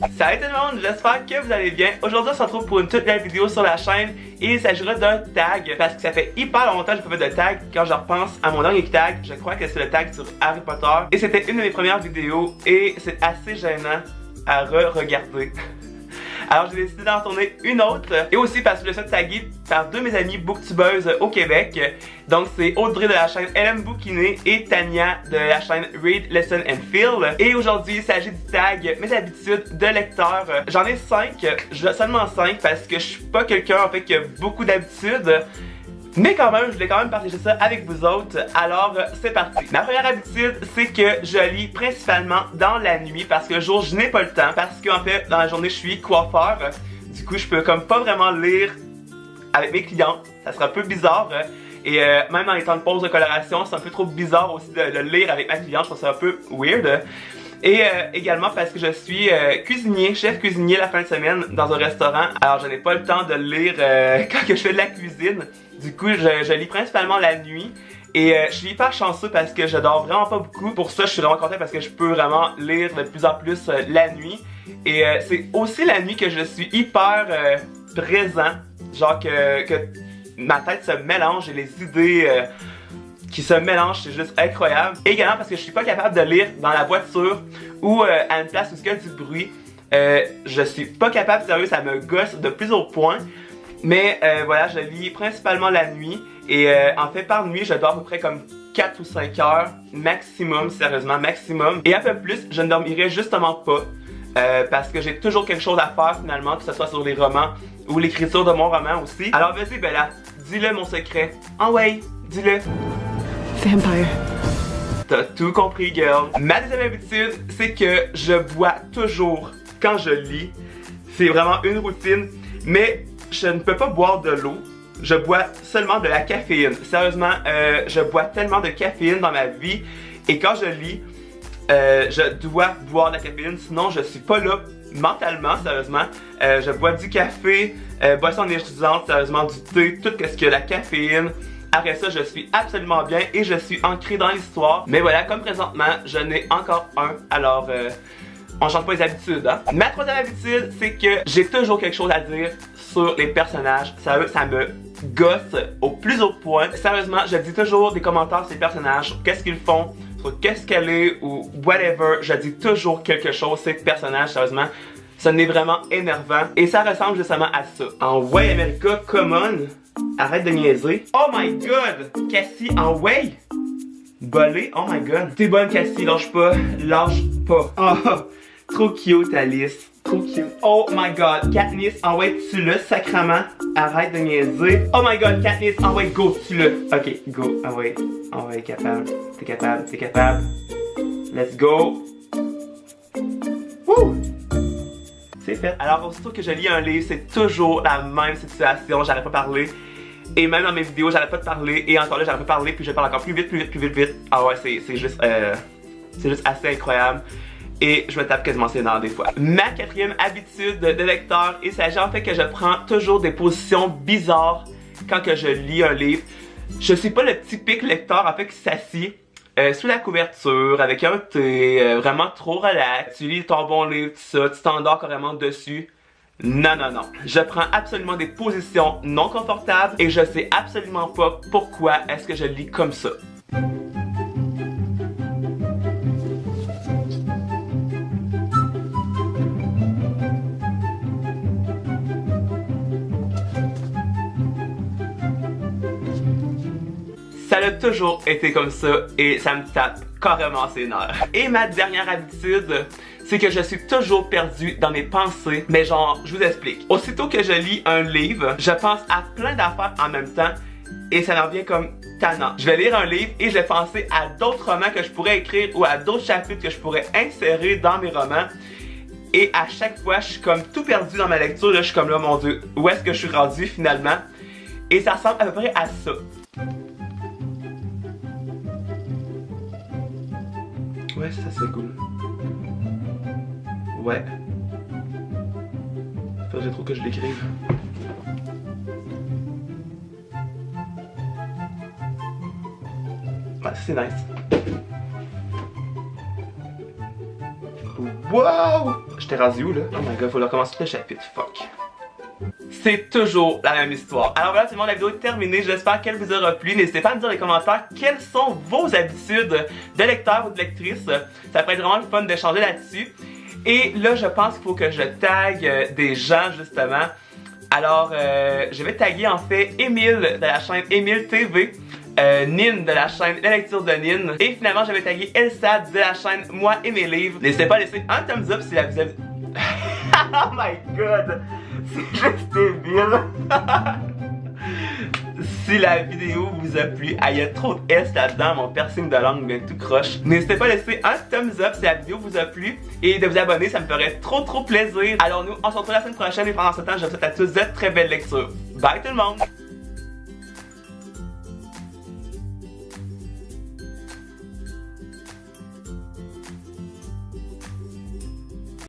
Salut tout le monde, j'espère que vous allez bien. Aujourd'hui on se retrouve pour une toute nouvelle vidéo sur la chaîne et il s'agira d'un tag parce que ça fait hyper longtemps que je n'ai pas fait de tag. Quand je repense à mon dernier tag, je crois que c'est le tag sur Harry Potter et c'était une de mes premières vidéos et c'est assez gênant à re-regarder. Alors j'ai décidé d'en tourner une autre et aussi parce que je suis tagué par deux de mes amies booktubeuses au Québec. Donc c'est Audrey de la chaîne LM Bouquiné et Tania de la chaîne Read, Listen and Feel. Et aujourd'hui il s'agit du tag mes habitudes de lecteur. J'en ai 5, seulement 5 parce que je suis pas quelqu'un en fait qui a beaucoup d'habitudes. Mais quand même, je voulais quand même partager ça avec vous autres, alors c'est parti. Ma première habitude, c'est que je lis principalement dans la nuit parce que le jour, je n'ai pas le temps. Parce qu'en fait, dans la journée, je suis coiffeur. Du coup, je peux comme pas vraiment lire avec mes clients. Ça serait un peu bizarre. Et même dans les temps de pause de coloration, c'est un peu trop bizarre aussi de lire avec ma cliente. Je trouve ça un peu weird. Et également parce que je suis cuisinier, chef cuisinier la fin de semaine dans un restaurant. Alors je n'ai pas le temps de lire quand que je fais de la cuisine. Du coup je lis principalement la nuit. Et je suis hyper chanceux parce que je dors vraiment pas beaucoup. Pour ça je suis vraiment content parce que je peux vraiment lire de plus en plus la nuit. Et c'est aussi la nuit que je suis hyper présent. Genre que ma tête se mélange et les idées qui se mélangent, c'est juste incroyable. Et également parce que je suis pas capable de lire dans la voiture ou à une place où il y a du bruit. Je suis pas capable, sérieux, ça me gosse de plusieurs points. Mais voilà, je lis principalement la nuit. Et en fait, par nuit, je dors à peu près comme 4 ou 5 heures maximum, sérieusement, maximum. Et un peu plus, je ne dormirai justement pas. Parce que j'ai toujours quelque chose à faire finalement, que ce soit sur les romans ou l'écriture de mon roman aussi. Alors vas-y Bella, dis-le mon secret. Ah ouais, dis-le. Vampire. T'as tout compris, girl. Ma deuxième habitude, c'est que je bois toujours quand je lis. C'est vraiment une routine, mais je ne peux pas boire de l'eau. Je bois seulement de la caféine. Sérieusement, je bois tellement de caféine dans ma vie. Et quand je lis, je dois boire de la caféine, sinon je suis pas là mentalement, sérieusement. Je bois du café, boisson énergisante, sérieusement, du thé, tout ce que la caféine. Après ça, je suis absolument bien et je suis ancré dans l'histoire. Mais voilà, comme présentement, je n'ai encore un. Alors, on change pas les habitudes, hein. Ma troisième habitude, c'est que j'ai toujours quelque chose à dire sur les personnages. Ça me gosse au plus haut point. Sérieusement, je dis toujours des commentaires sur les personnages, qu'est-ce qu'ils font, sur qu'est-ce qu'elle est ou whatever. Je dis toujours quelque chose sur ces personnages, sérieusement. Ça n'est vraiment énervant. Et ça ressemble justement à ça. En Way America, come on! Arrête de niaiser. Oh my god! Cassie en way! Bolé, oh my god. T'es bonne Cassie, lâche pas. Lâche pas. Oh, trop cute Alice. Trop cute. Oh my god, Katniss, en way, tu le sacrament. Arrête de niaiser. Oh my god, Katniss, en way, go, tu le. Ok, go, en way, capable. T'es capable, t'es capable. Let's go. Woo! C'est fait. Alors aussitôt que je lis un livre, c'est toujours la même situation, j'arrête pas de parler. Et même dans mes vidéos, j'arrête pas de parler. Et encore là, j'arrête pas de parler, puis je parle encore plus vite. Ah ouais, c'est juste assez incroyable. Et je me tape quasiment ses nerfs des fois. Ma quatrième habitude de lecteur, il s'agit en fait que je prends toujours des positions bizarres quand que je lis un livre. Je suis pas le typique lecteur en fait qui s'assied sous la couverture, avec un thé, vraiment trop relax. Tu lis ton bon livre, tout ça, tu t'endors carrément dessus. Non, non, non. Je prends absolument des positions non confortables et je sais absolument pas pourquoi est-ce que je lis comme ça. Ça a toujours été comme ça et ça me tape carrément ses nerfs. Et ma dernière habitude, c'est que je suis toujours perdu dans mes pensées. Mais genre, je vous explique. Aussitôt que je lis un livre, je pense à plein d'affaires en même temps et ça en devient comme tannant. Je vais lire un livre et je vais penser à d'autres romans que je pourrais écrire ou à d'autres chapitres que je pourrais insérer dans mes romans. Et à chaque fois, je suis comme tout perdu dans ma lecture. Là, je suis comme là, mon Dieu, où est-ce que je suis rendu finalement? Et ça ressemble à peu près à ça. Ouais, ça c'est cool. Ouais. Faudrait trop que je l'écrive. Ouais, c'est nice. Wow! J'étais rendu où là? Oh my god, faut recommencer le chapitre, fuck. C'est toujours la même histoire. Alors voilà, tout le monde, la vidéo est terminée. J'espère qu'elle vous aura plu. N'hésitez pas à me dire dans les commentaires quelles sont vos habitudes de lecteur ou de lectrice. Ça pourrait être vraiment le fun d'échanger là-dessus. Et là, je pense qu'il faut que je tag des gens, justement. Alors, je vais taguer en fait Émile de la chaîne Émile TV, Nin de la chaîne La Lecture de Nin, et finalement, je vais taguer Elsa de la chaîne Moi et mes livres. N'hésitez pas à laisser un thumbs up si la vidéo... Oh my god! C'est juste débile! Si la vidéo vous a plu, il y a trop de S là-dedans, mon piercing de langue vient tout croche. N'hésitez pas à laisser un thumbs up si la vidéo vous a plu et de vous abonner, ça me ferait trop plaisir. Alors nous, on se retrouve la semaine prochaine et pendant ce temps, je vous souhaite à tous de très belles lectures. Bye tout le monde!